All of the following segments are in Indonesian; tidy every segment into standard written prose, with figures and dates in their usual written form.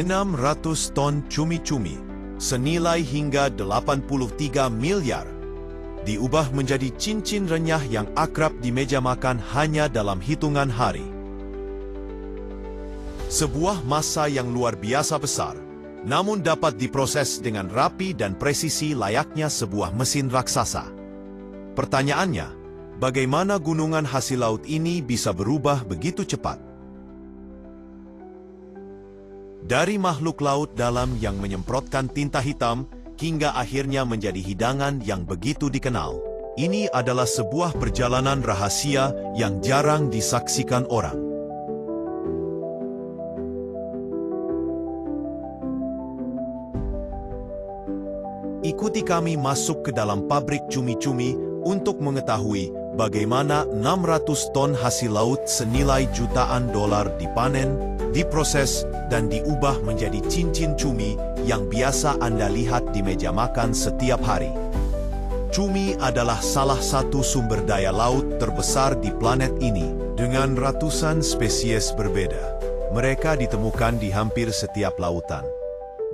600 ton cumi-cumi, senilai hingga 83 miliar, diubah menjadi cincin renyah yang akrab di meja makan hanya dalam hitungan hari. Sebuah massa yang luar biasa besar, namun dapat diproses dengan rapi dan presisi layaknya sebuah mesin raksasa. Pertanyaannya, bagaimana gunungan hasil laut ini bisa berubah begitu cepat? Dari makhluk laut dalam yang menyemprotkan tinta hitam, hingga akhirnya menjadi hidangan yang begitu dikenal. Ini adalah sebuah perjalanan rahasia yang jarang disaksikan orang. Ikuti kami masuk ke dalam pabrik cumi-cumi untuk mengetahui bagaimana 600 ton hasil laut senilai jutaan dolar dipanen, diproses, dan diubah menjadi cincin cumi yang biasa Anda lihat di meja makan setiap hari. Cumi adalah salah satu sumber daya laut terbesar di planet ini, dengan ratusan spesies berbeda. Mereka ditemukan di hampir setiap lautan,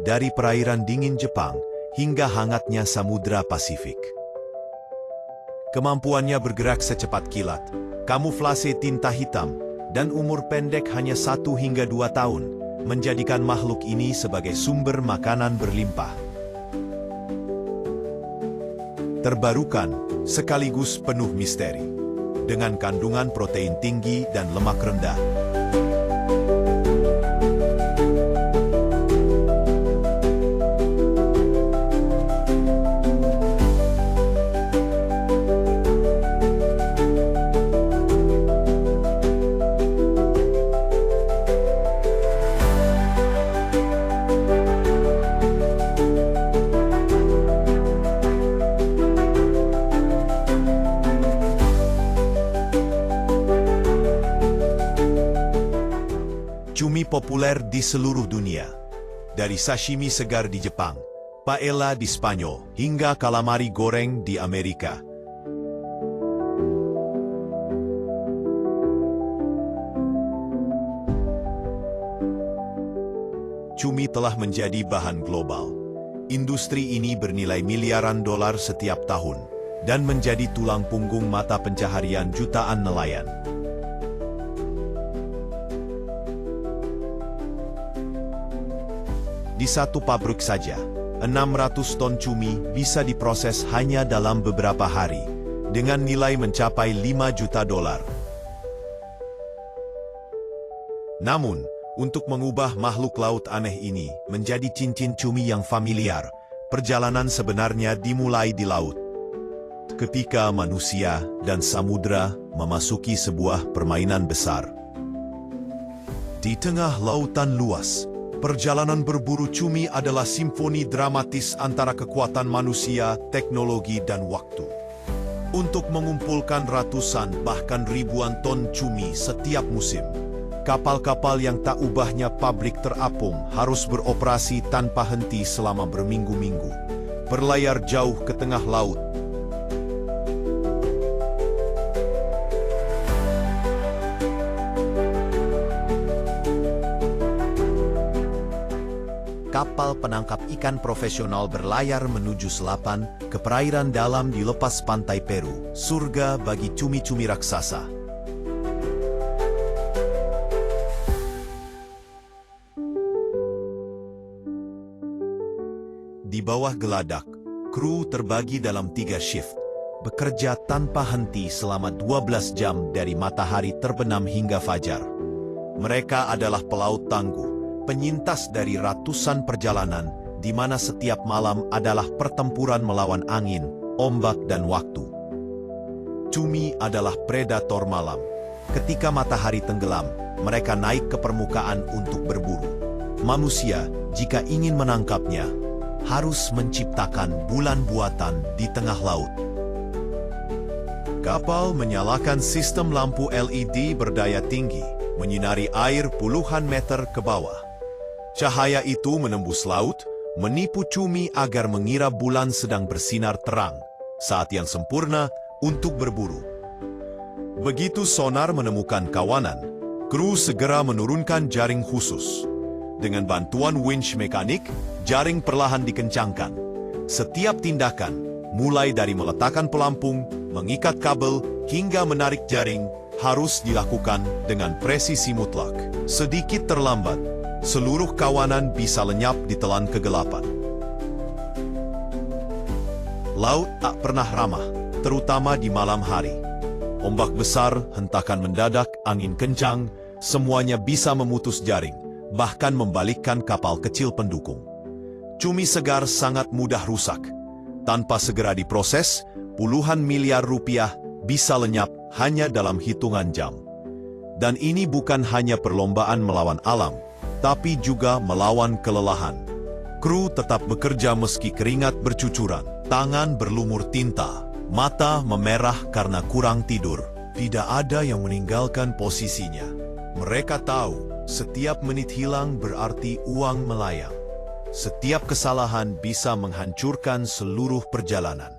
dari perairan dingin Jepang hingga hangatnya Samudra Pasifik. Kemampuannya bergerak secepat kilat, kamuflase tinta hitam, dan umur pendek hanya 1 hingga 2 tahun, menjadikan makhluk ini sebagai sumber makanan berlimpah. Terbarukan, sekaligus penuh misteri, dengan kandungan protein tinggi dan lemak rendah. Cumi populer di seluruh dunia, dari sashimi segar di Jepang, paella di Spanyol, hingga calamari goreng di Amerika. Cumi telah menjadi bahan global. Industri ini bernilai miliaran dolar setiap tahun, dan menjadi tulang punggung mata pencaharian jutaan nelayan. Di satu pabrik saja, 600 ton cumi bisa diproses hanya dalam beberapa hari, dengan nilai mencapai 5 juta dolar. Namun, untuk mengubah makhluk laut aneh ini menjadi cincin cumi yang familiar, perjalanan sebenarnya dimulai di laut. Ketika manusia dan samudra memasuki sebuah permainan besar. Di tengah lautan luas, perjalanan berburu cumi adalah simfoni dramatis antara kekuatan manusia, teknologi, dan waktu. Untuk mengumpulkan ratusan bahkan ribuan ton cumi setiap musim, kapal-kapal yang tak ubahnya pabrik terapung harus beroperasi tanpa henti selama berminggu-minggu, berlayar jauh ke tengah laut. Kapal penangkap ikan profesional berlayar menuju selatan ke perairan dalam di lepas pantai Peru, surga bagi cumi-cumi raksasa. Di bawah geladak, kru terbagi dalam 3 shift, bekerja tanpa henti selama 12 jam dari matahari terbenam hingga fajar. Mereka adalah pelaut tangguh, penyintas dari ratusan perjalanan, di mana setiap malam adalah pertempuran melawan angin, ombak, dan waktu. Cumi adalah predator malam. Ketika matahari tenggelam, mereka naik ke permukaan untuk berburu. Manusia, jika ingin menangkapnya, harus menciptakan bulan buatan di tengah laut. Kapal menyalakan sistem lampu LED berdaya tinggi, menyinari air puluhan meter ke bawah. Cahaya itu menembus laut, menipu cumi agar mengira bulan sedang bersinar terang, saat yang sempurna untuk berburu. Begitu sonar menemukan kawanan, kru segera menurunkan jaring khusus. Dengan bantuan winch mekanik, jaring perlahan dikencangkan. Setiap tindakan, mulai dari meletakkan pelampung, mengikat kabel, hingga menarik jaring, harus dilakukan dengan presisi mutlak. Sedikit terlambat, seluruh kawanan bisa lenyap di telan kegelapan. Laut tak pernah ramah, terutama di malam hari. Ombak besar, hentakan mendadak, angin kencang, semuanya bisa memutus jaring, bahkan membalikkan kapal kecil pendukung. Cumi segar sangat mudah rusak. Tanpa segera diproses, puluhan miliar rupiah bisa lenyap hanya dalam hitungan jam. Dan ini bukan hanya perlombaan melawan alam, tapi juga melawan kelelahan. Kru tetap bekerja meski keringat bercucuran, tangan berlumur tinta, mata memerah karena kurang tidur. Tidak ada yang meninggalkan posisinya. Mereka tahu, setiap menit hilang berarti uang melayang. Setiap kesalahan bisa menghancurkan seluruh perjalanan.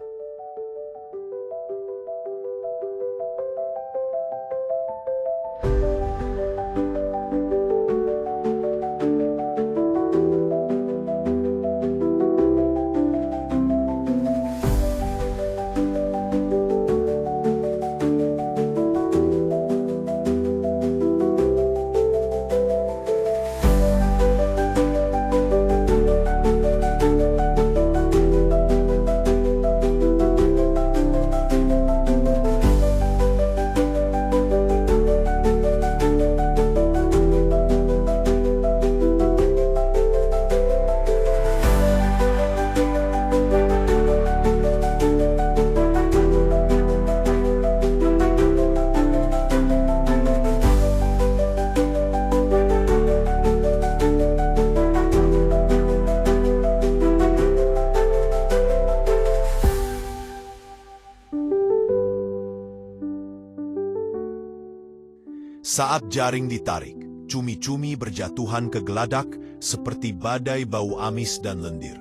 Saat jaring ditarik, cumi-cumi berjatuhan ke geladak seperti badai bau amis dan lendir.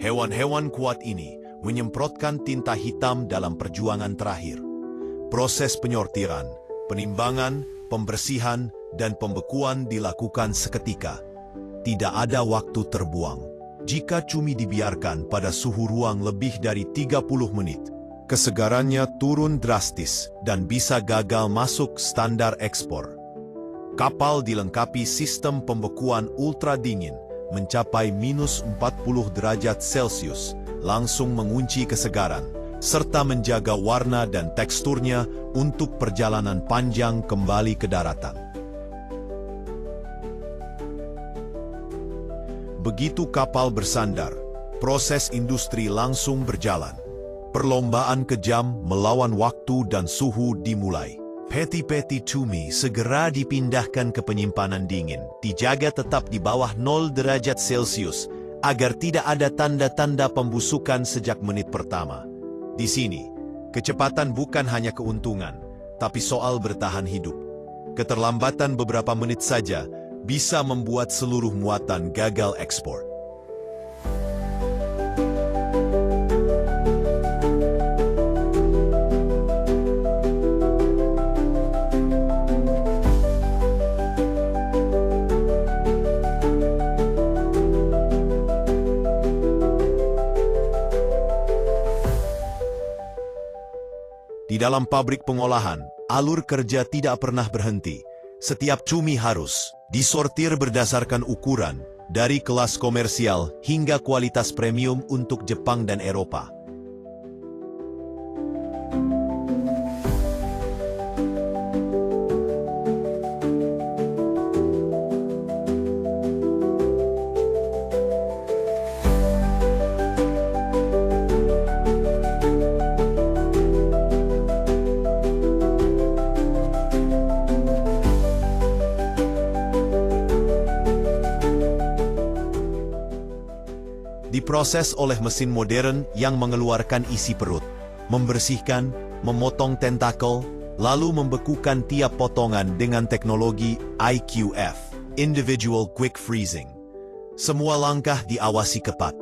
Hewan-hewan kuat ini menyemprotkan tinta hitam dalam perjuangan terakhir. Proses penyortiran, penimbangan, pembersihan, dan pembekuan dilakukan seketika. Tidak ada waktu terbuang. Jika cumi dibiarkan pada suhu ruang lebih dari 30 menit, kesegarannya turun drastis dan bisa gagal masuk standar ekspor. Kapal dilengkapi sistem pembekuan ultra dingin mencapai minus 40 derajat Celcius, langsung mengunci kesegaran, serta menjaga warna dan teksturnya untuk perjalanan panjang kembali ke daratan. Begitu kapal bersandar, proses industri langsung berjalan. Perlombaan kejam melawan waktu dan suhu dimulai. Peti-peti cumi segera dipindahkan ke penyimpanan dingin, dijaga tetap di bawah 0 derajat Celcius, agar tidak ada tanda-tanda pembusukan sejak menit pertama. Di sini, kecepatan bukan hanya keuntungan, tapi soal bertahan hidup. Keterlambatan beberapa menit saja bisa membuat seluruh muatan gagal ekspor. Di dalam pabrik pengolahan, alur kerja tidak pernah berhenti. Setiap cumi harus disortir berdasarkan ukuran, dari kelas komersial hingga kualitas premium untuk Jepang dan Eropa. Diproses oleh mesin modern yang mengeluarkan isi perut, membersihkan, memotong tentakel, lalu membekukan tiap potongan dengan teknologi IQF, Individual Quick Freezing. Semua langkah diawasi ketat.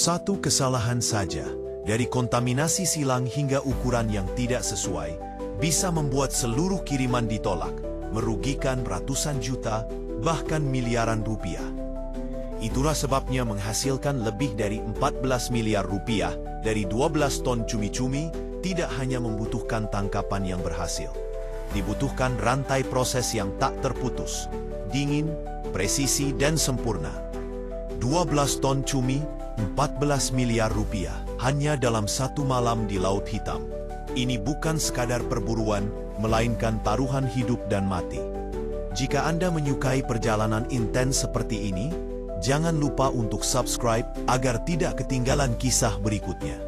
Satu kesalahan saja, dari kontaminasi silang hingga ukuran yang tidak sesuai, bisa membuat seluruh kiriman ditolak, merugikan ratusan juta, bahkan miliaran rupiah. Itulah sebabnya menghasilkan lebih dari 14 miliar rupiah dari 12 ton cumi-cumi tidak hanya membutuhkan tangkapan yang berhasil. Dibutuhkan rantai proses yang tak terputus, dingin, presisi dan sempurna. 12 ton cumi, 14 miliar rupiah hanya dalam satu malam di Laut Hitam. Ini bukan sekadar perburuan, melainkan taruhan hidup dan mati. Jika Anda menyukai perjalanan intens seperti ini, jangan lupa untuk subscribe agar tidak ketinggalan kisah berikutnya.